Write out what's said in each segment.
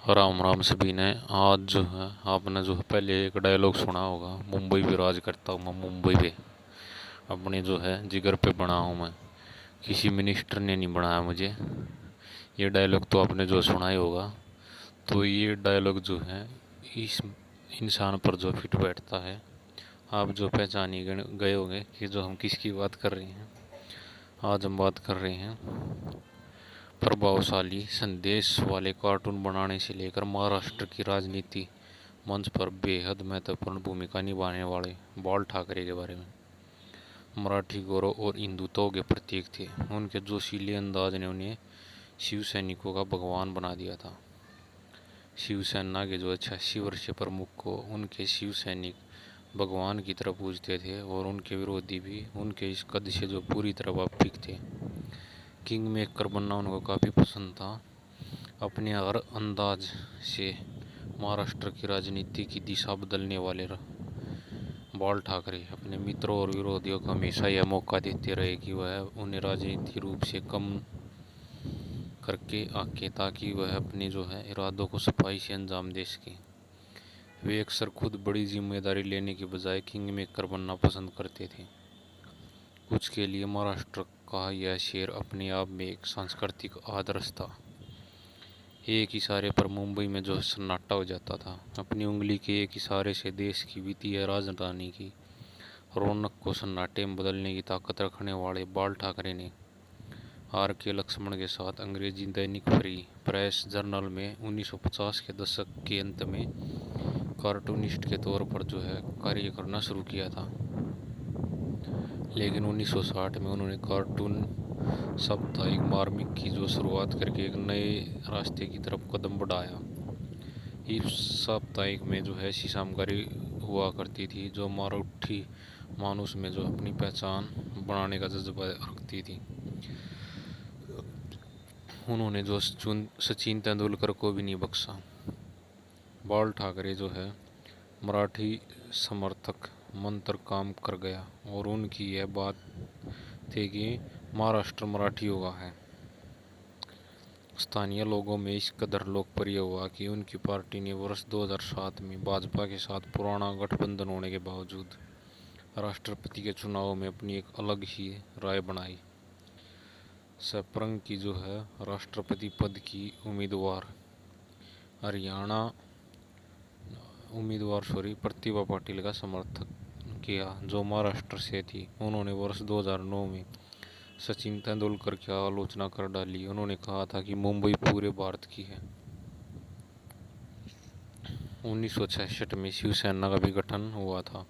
राम राम सभी ने। आज जो है आपने जो है पहले एक डायलॉग सुना होगा, मुंबई पे राज करता हूँ मैं, मुंबई पे अपने जो है जिगर पे बना हूँ मैं, किसी मिनिस्टर ने नहीं बनाया मुझे। ये डायलॉग तो आपने जो सुना ही होगा। तो ये डायलॉग जो है इस इंसान पर जो फिट बैठता है। आप जो पहचान ही गए होंगे कि जो हम किसकी बात कर रहे हैं। आज हम बात कर रहे हैं प्रभावशाली संदेश वाले कार्टून बनाने से लेकर महाराष्ट्र की राजनीति मंच पर बेहद महत्वपूर्ण भूमिका निभाने वाले बाल ठाकरे के बारे में। मराठी गौरव और हिंदुत्व के प्रतीक थे। उनके जोशीले अंदाज ने उन्हें शिव सैनिकों का भगवान बना दिया था। शिवसेना के जो 86 वर्षीय प्रमुख को उनके शिव सैनिक भगवान की तरह पूजते थे और उनके विरोधी भी उनके इस कद से जो पूरी तरह वाकिफ थे। किंग मेकर बनना उनको काफ़ी पसंद था। अपने हर अंदाज से महाराष्ट्र की राजनीति की दिशा बदलने वाले बाल ठाकरे अपने मित्रों और विरोधियों को हमेशा यह मौका देते रहे कि वह उन्हें राजनीतिक रूप से कम करके आके, ताकि वह अपने जो है इरादों को सफाई से अंजाम दे सके। वे अक्सर खुद बड़ी जिम्मेदारी लेने के बजाय किंग मेकर बनना पसंद करते थे। कुछ के लिए महाराष्ट्र का यह शहर अपने आप में एक सांस्कृतिक आदर्श था। एक इशारे पर मुंबई में जो सन्नाटा हो जाता था। अपनी उंगली के एक इशारे से देश की वित्तीय राजधानी की रौनक को सन्नाटे में बदलने की ताकत रखने वाले बाल ठाकरे ने आर के लक्ष्मण के साथ अंग्रेजी दैनिक फ्री प्रेस जर्नल में 1950 के दशक के अंत में कार्टूनिस्ट के तौर पर जो है कार्य करना शुरू किया था। लेकिन 1960 में उन्होंने कार्टून साप्ताहिक मार्मिक की जो शुरुआत करके एक नए रास्ते की तरफ कदम बढ़ाया। इस साप्ताहिक में जो है ऐसी सामग्री हुआ करती थी जो मराठी मानुस में जो अपनी पहचान बनाने का जज्बा रखती थी। उन्होंने जो सचिन तेंदुलकर को भी नहीं बख्शा। बाल ठाकरे जो है मराठी समर्थक मंत्र काम कर गया और उनकी यह बात थी कि महाराष्ट्र मराठियों का है। स्थानीय लोगों में इस कदर लोकप्रिय हुआ कि उनकी पार्टी ने वर्ष 2007 में भाजपा के साथ पुराना गठबंधन होने के बावजूद राष्ट्रपति के चुनाव में अपनी एक अलग ही राय बनाई। सप्रेम की जो है राष्ट्रपति पद की हरियाणा उम्मीदवार प्रतिभा पाटिल का समर्थन किया, जो महाराष्ट्र से थी। उन्होंने वर्ष 2009 में सचिन तेंदुलकर की आलोचना कर डाली। उन्होंने कहा था कि मुंबई पूरे भारत की है। 1966 में शिवसेना का भी गठन हुआ था।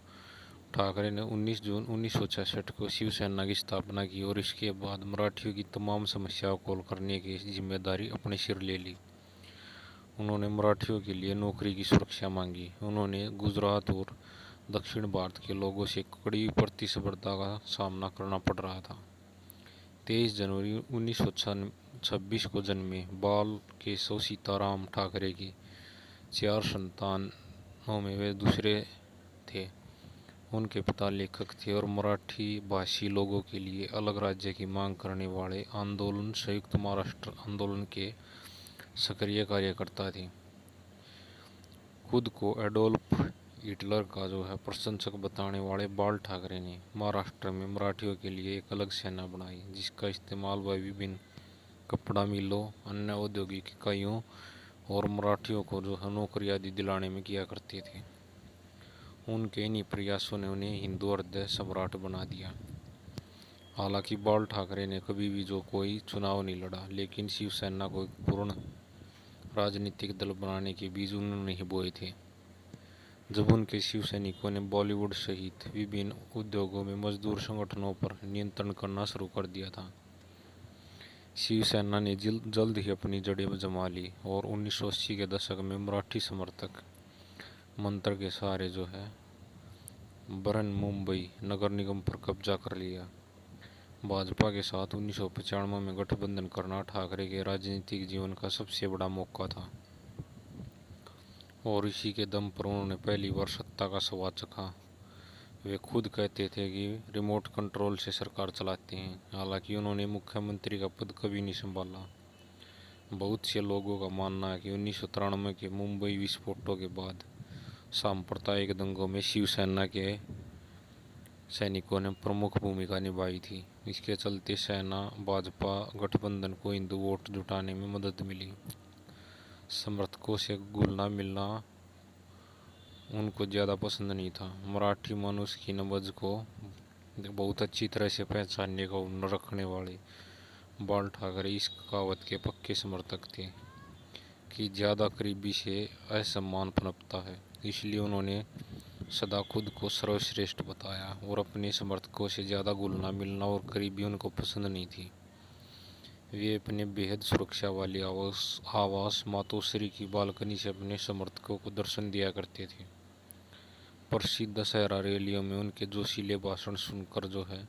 ठाकरे ने 19 जून 1966 को शिवसेना की स्थापना की और इसके बाद मराठियों की तमाम समस्याओं को हल करने की जिम्मेदारी अपने सिर ले ली। उन्होंने मराठियों के लिए नौकरी की सुरक्षा मांगी। उन्होंने गुजरात और दक्षिण भारत के लोगों से कड़ी प्रतिस्पर्धा का सामना करना पड़ रहा था। 23 जनवरी 1926 को जन्मे बाल केशव सीताराम ठाकरे की 4 संतानों में वे दूसरे थे। उनके पिता लेखक थे और मराठी भाषी लोगों के लिए अलग राज्य की मांग करने वाले आंदोलन संयुक्त महाराष्ट्र आंदोलन के सक्रिय कार्यकर्ता थे। खुद को एडोल्फ हिटलर का जो है प्रशंसक बताने वाले बाल ठाकरे ने महाराष्ट्र में मराठियों के लिए एक अलग सेना बनाई, जिसका इस्तेमाल वह विभिन्न कपड़ा मिलों, अन्य औद्योगिक इकाइयों और मराठियों को जो है नौकरी आदि दिलाने में किया करते थे। उनके इन्हीं प्रयासों ने उन्हें हिंदू हृदय सम्राट बना दिया। हालांकि बाल ठाकरे ने कभी भी जो कोई चुनाव नहीं लड़ा, लेकिन शिवसेना को एक पूर्ण राजनीतिक दल बनाने के बीज उन्होंने ही बोए थे। जब उनके शिव सैनिकों ने बॉलीवुड सहित विभिन्न उद्योगों में मजदूर संगठनों पर नियंत्रण करना शुरू कर दिया था, शिवसेना ने जल्द ही अपनी जड़ें जमा ली और 1980 के दशक में मराठी समर्थक मंत्र के सहारे जो है बरन मुंबई नगर निगम पर कब्जा कर लिया। भाजपा के साथ 1995 में गठबंधन करना ठाकरे के राजनीतिक जीवन का सबसे बड़ा मौका था और इसी के दम पर उन्होंने पहली बार सत्ता का स्वाद चखा। वे खुद कहते थे कि रिमोट कंट्रोल से सरकार चलाते हैं। हालांकि उन्होंने मुख्यमंत्री का पद कभी नहीं संभाला। बहुत से लोगों का मानना है कि 1993 के मुंबई विस्फोटों के बाद सांप्रदायिक दंगों में शिवसेना के सैनिकों ने प्रमुख भूमिका निभाई थी। इसके चलते सेना भाजपा गठबंधन को हिंदू वोट जुटाने में मदद मिली। समर्थकों से घुलना मिलना उनको ज़्यादा पसंद नहीं था। मराठी मनुष्य की नब्ज को बहुत अच्छी तरह से पहचानने का हुनर रखने वाले बाल ठाकरे इस कहावत के पक्के समर्थक थे कि ज़्यादा करीबी से असम्मान पनपता है। इसलिए उन्होंने सदा खुद को सर्वश्रेष्ठ बताया और अपने समर्थकों से ज़्यादा घुलना मिलना और करीबी उनको पसंद नहीं थी। वे अपने बेहद सुरक्षा वाली आवास मातोश्री की बालकनी से अपने समर्थकों को दर्शन दिया करते थे। प्रसिद्ध दशहरा रैलियों में उनके जोशीले भाषण सुनकर जो है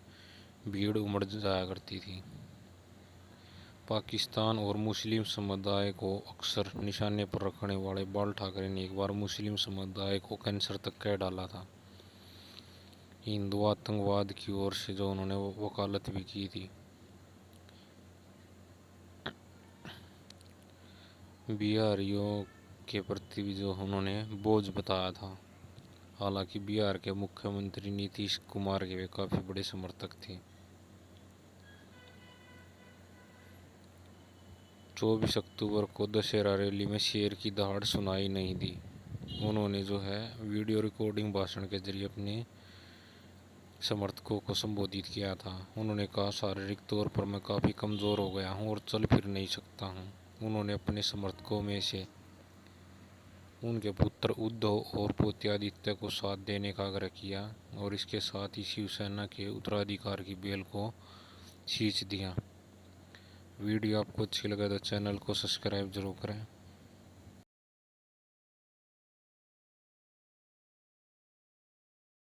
भीड़ उमड़ जाया करती थी। पाकिस्तान और मुस्लिम समुदाय को अक्सर निशाने पर रखने वाले बाल ठाकरे ने एक बार मुस्लिम समुदाय को कैंसर तक कह डाला था। हिंदू आतंकवाद की ओर से जो उन्होंने वकालत भी की थी। बिहारियों के प्रति भी जो उन्होंने बोझ बताया था। हालांकि बिहार के मुख्यमंत्री नीतीश कुमार के वे काफ़ी बड़े समर्थक थे। 24 अक्टूबर को दशहरा रैली में शेर की दहाड़ सुनाई नहीं दी। उन्होंने जो है वीडियो रिकॉर्डिंग भाषण के जरिए अपने समर्थकों को संबोधित किया था। उन्होंने कहा, शारीरिक तौर पर मैं काफ़ी कमज़ोर हो गया हूँ और चल फिर नहीं सकता हूँ। उन्होंने अपने समर्थकों में से उनके पुत्र उद्धव और पोते आदित्य को साथ देने का आग्रह किया और इसके साथ ही शिवसेना के उत्तराधिकार की बेल को खींच दिया। वीडियो आपको अच्छी लगे तो चैनल को सब्सक्राइब जरूर करें।